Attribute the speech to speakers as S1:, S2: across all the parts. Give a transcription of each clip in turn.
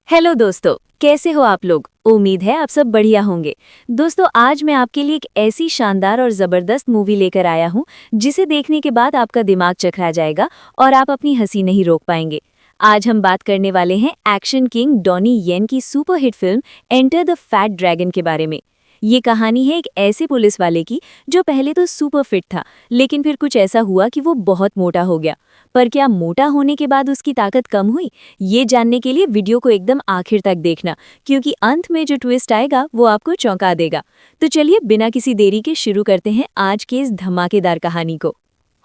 S1: Hello दोस्तों, कैसे हो आप लोग। उम्मीद है आप सब बढ़िया होंगे। दोस्तों, आज मैं आपके लिए एक ऐसी शानदार और ज़बरदस्त मूवी लेकर आया हूं जिसे देखने के बाद आपका दिमाग चकरा जाएगा और आप अपनी हंसी नहीं रोक पाएंगे। आज हम बात करने वाले हैं एक्शन किंग डॉनी येन की superhit film enter the fat dragon के बारे में। ये कहानी है एक ऐसे पुलिस वाले की जो पहले तो सुपर फिट था, लेकिन फिर कुछ ऐसा हुआ कि वो बहुत मोटा हो गया। पर क्या मोटा होने के बाद उसकी ताकत कम हुई? ये जानने के लिए वीडियो को एकदम आखिर तक देखना, क्योंकि अंत में जो ट्विस्ट आएगा वो आपको चौंका देगा। तो चलिए बिना किसी देरी के शुरू करते हैं आज के इस धमाकेदार कहानी को।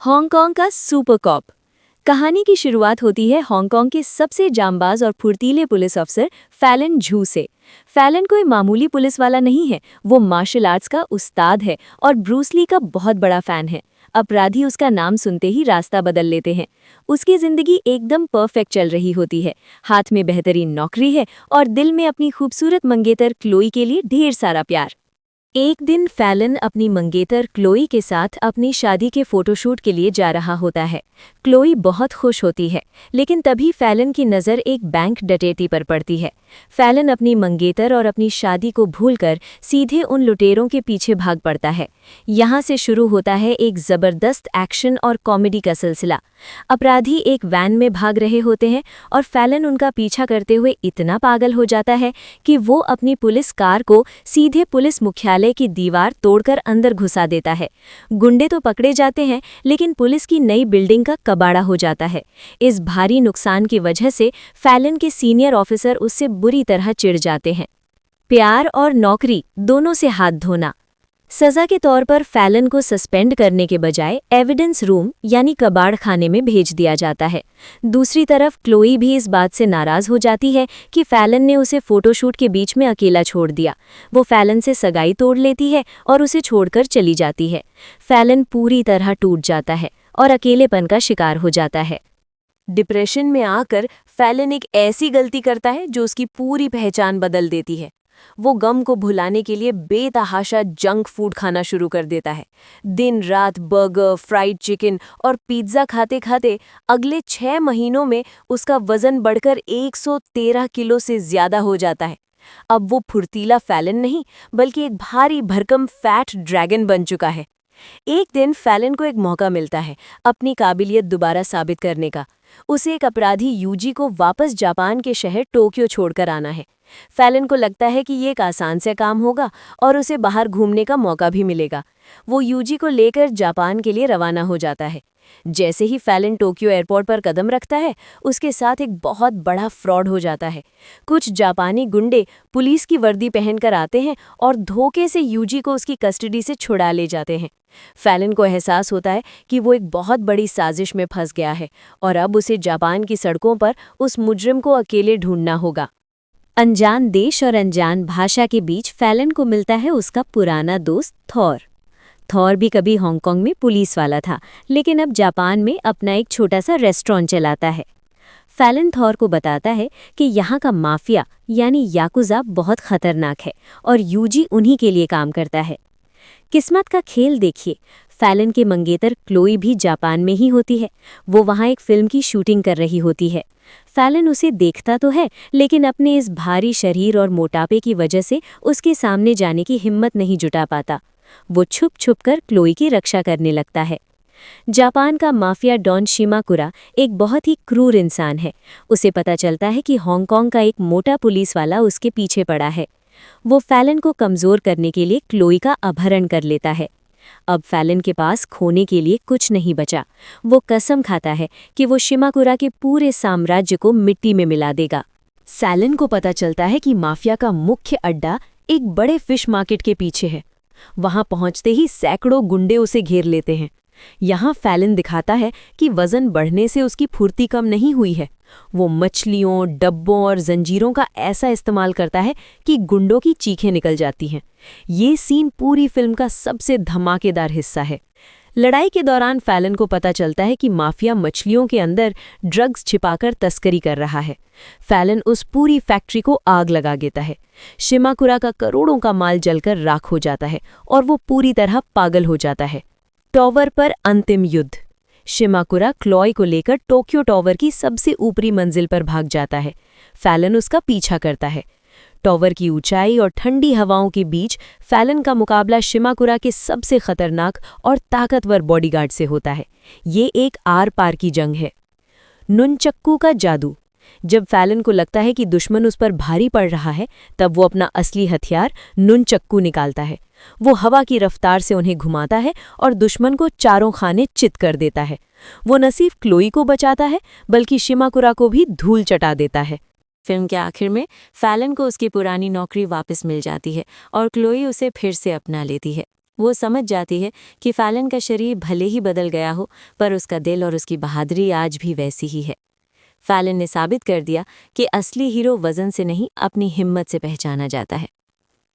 S1: हांगकांग का सुपर कॉप। कहानी की शुरुआत होती है हांगकांग के सबसे जांबाज और फुर्तीले पुलिस अफसर फैलन झू से। फैलन कोई मामूली पुलिस वाला नहीं है, वो मार्शल आर्ट्स का उस्ताद है और ब्रूस ली का बहुत बड़ा फैन है। अपराधी उसका नाम सुनते ही रास्ता बदल लेते हैं। उसकी जिंदगी एकदम परफेक्ट चल रही होती है, हाथ में बेहतरीन नौकरी है और दिल में अपनी खूबसूरत मंगेतर क्लोई के लिए ढेर सारा प्यार। एक दिन फैलन अपनी मंगेतर क्लोई के साथ अपनी शादी के फोटोशूट के लिए जा रहा होता है। क्लोई बहुत खुश होती है, लेकिन तभी फैलन की नज़र एक बैंक डकैती पर पड़ती है। फैलन अपनी मंगेतर और अपनी शादी को भूलकर सीधे उन लुटेरों के पीछे भाग पड़ता है। यहाँ से शुरू होता है एक ज़बरदस्त एक्शन और कॉमेडी का सिलसिला। अपराधी एक वैन में भाग रहे होते हैं और फैलन उनका पीछा करते हुए इतना पागल हो जाता है कि वो अपनी पुलिस कार को सीधे पुलिस मुख्यालय की दीवार तोड़कर अंदर घुसा देता है। गुंडे तो पकड़े जाते हैं, लेकिन पुलिस की नई बिल्डिंग का कबाड़ा हो जाता है। इस भारी नुकसान की वजह से फैलन के सीनियर ऑफिसर उससे बुरी तरह चिढ़ जाते हैं। प्यार और नौकरी दोनों से हाथ धोना। सजा के तौर पर फैलन को सस्पेंड करने के बजाय एविडेंस रूम यानी कबाड़ खाने में भेज दिया जाता है। दूसरी तरफ क्लोई भी इस बात से नाराज हो जाती है कि फैलन ने उसे फोटोशूट के बीच में अकेला छोड़ दिया। वो फैलन से सगाई तोड़ लेती है और उसे छोड़कर चली जाती है। फैलन पूरी तरह टूट जाता है और अकेलेपन का शिकार हो जाता है। डिप्रेशन में आकर फैलन एक ऐसी गलती करता है जो उसकी पूरी पहचान बदल देती है। वो गम को भुलाने के लिए बेतहाशा जंक फूड खाना शुरू कर देता है। दिन रात बर्गर, फ्राइड चिकन और पिज्ज़ा खाते खाते अगले 6 महीनों में उसका वजन बढ़कर 113 किलो से ज़्यादा हो जाता है। अब वो फुर्तीला फैलन नहीं, बल्कि एक भारी भरकम फैट ड्रैगन बन चुका है। एक दिन फैलन को एक मौका मिलता है अपनी काबिलियत दोबारा साबित करने का। उसे एक अपराधी यूजी को वापस जापान के शहर टोक्यो छोड़कर आना है। फैलन को लगता है कि ये एक आसान से काम होगा और उसे बाहर घूमने का मौका भी मिलेगा। वो यूजी को लेकर जापान के लिए रवाना हो जाता है। जैसे ही फैलन टोक्यो एयरपोर्ट पर कदम रखता है, उसके साथ एक बहुत बड़ा फ्रॉड हो जाता है। कुछ जापानी गुंडे पुलिस की वर्दी पहनकर आते हैं और धोखे से यूजी को उसकी कस्टडी से छुड़ा ले जाते हैं। फैलन को एहसास होता है कि वो एक बहुत बड़ी साजिश में फंस गया है और अब उसे जापान की सड़कों पर उस मुजरिम को अकेले ढूंढना होगा। अनजान देश और अनजान भाषा के बीच फैलन को मिलता है उसका पुराना दोस्त थॉर। थॉर भी कभी हांगकांग में पुलिस वाला था, लेकिन अब जापान में अपना एक छोटा सा रेस्टोरेंट चलाता है। फैलन थॉर को बताता है कि यहाँ का माफिया यानी याकुजा बहुत खतरनाक है और यूजी उन्हीं के लिए काम करता है। किस्मत का खेल देखिए, फैलन के मंगेतर क्लोई भी जापान में ही होती है। वो वहाँ एक फिल्म की शूटिंग कर रही होती है। फैलन उसे देखता तो है, लेकिन अपने इस भारी शरीर और मोटापे की वजह से उसके सामने जाने की हिम्मत नहीं जुटा पाता। वो छुप छुप कर क्लोई की रक्षा करने लगता है। जापान का माफिया डॉन शिमाकुरा एक बहुत ही क्रूर इंसान है। उसे पता चलता है कि हांगकांग का एक मोटा पुलिस वाला उसके पीछे पड़ा है। वो फैलन को कमज़ोर करने के लिए क्लोई का अपहरण कर लेता है। अब फैलन के पास खोने के लिए कुछ नहीं बचा। वो कसम खाता है कि वो शिमाकुरा के पूरे साम्राज्य को मिट्टी में मिला देगा। फैलन को पता चलता है कि माफिया का मुख्य अड्डा एक बड़े फिश मार्केट के पीछे है। वहां पहुंचते ही सैकड़ों गुंडे उसे घेर लेते हैं। यहाँ फैलन दिखाता है कि वजन बढ़ने से उसकी फुर्ती कम नहीं हुई है। वो मछलियों, डब्बों और जंजीरों का ऐसा इस्तेमाल करता है कि गुंडों की चीखें निकल जाती हैं। ये सीन पूरी फिल्म का सबसे धमाकेदार हिस्सा है। लड़ाई के दौरान फैलन को पता चलता है कि माफिया मछलियों के अंदर ड्रग्स छिपाकर तस्करी कर रहा है। फैलन उस पूरी फैक्ट्री को आग लगा देता है। शिमाकुरा का करोड़ों का माल जलकर राख हो जाता है और वो पूरी तरह पागल हो जाता है। टॉवर पर अंतिम युद्ध। शिमाकुरा क्लॉय को लेकर टोक्यो टावर की सबसे ऊपरी मंजिल पर भाग जाता है। फैलन उसका पीछा करता है। टावर की ऊंचाई और ठंडी हवाओं के बीच फैलन का मुकाबला शिमाकुरा के सबसे खतरनाक और ताकतवर बॉडीगार्ड से होता है। ये एक आर पार की जंग है। नुनचक्कू का जादू। जब फैलन को लगता है कि दुश्मन उस पर भारी पड़ रहा है, तब वो अपना असली हथियार नुनचक्कू निकालता है। वो हवा की रफ्तार से उन्हें घुमाता है और दुश्मन को चारों खाने चित कर देता है। वो न सिर्फ क्लोई को बचाता है, बल्कि शिमाकुरा को भी धूल चटा देता है। फिल्म के आखिर में फैलन को उसकी पुरानी नौकरी वापस मिल जाती है और क्लोई उसे फिर से अपना लेती है। वो समझ जाती है कि फैलन का शरीर भले ही बदल गया हो, पर उसका दिल और उसकी बहादुरी आज भी वैसी ही है। फैलन ने साबित कर दिया कि असली हीरो वजन से नहीं, अपनी हिम्मत से पहचाना जाता है।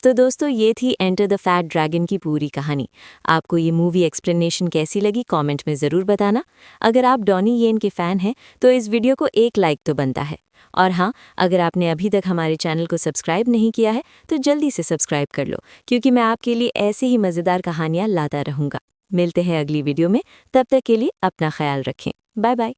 S1: तो दोस्तों, ये थी एंटर द फैट ड्रैगन की पूरी कहानी। आपको ये मूवी एक्सप्लेनेशन कैसी लगी कमेंट में ज़रूर बताना। अगर आप डॉनी येन के फ़ैन हैं तो इस वीडियो को एक लाइक तो बनता है। और हाँ, अगर आपने अभी तक हमारे चैनल को सब्सक्राइब नहीं किया है तो जल्दी से सब्सक्राइब कर लो, क्योंकि मैं आपके लिए ऐसे ही मज़ेदार कहानियाँ लाता रहूँगा। मिलते हैं अगली वीडियो में, तब तक के लिए अपना ख्याल रखें। Bye bye.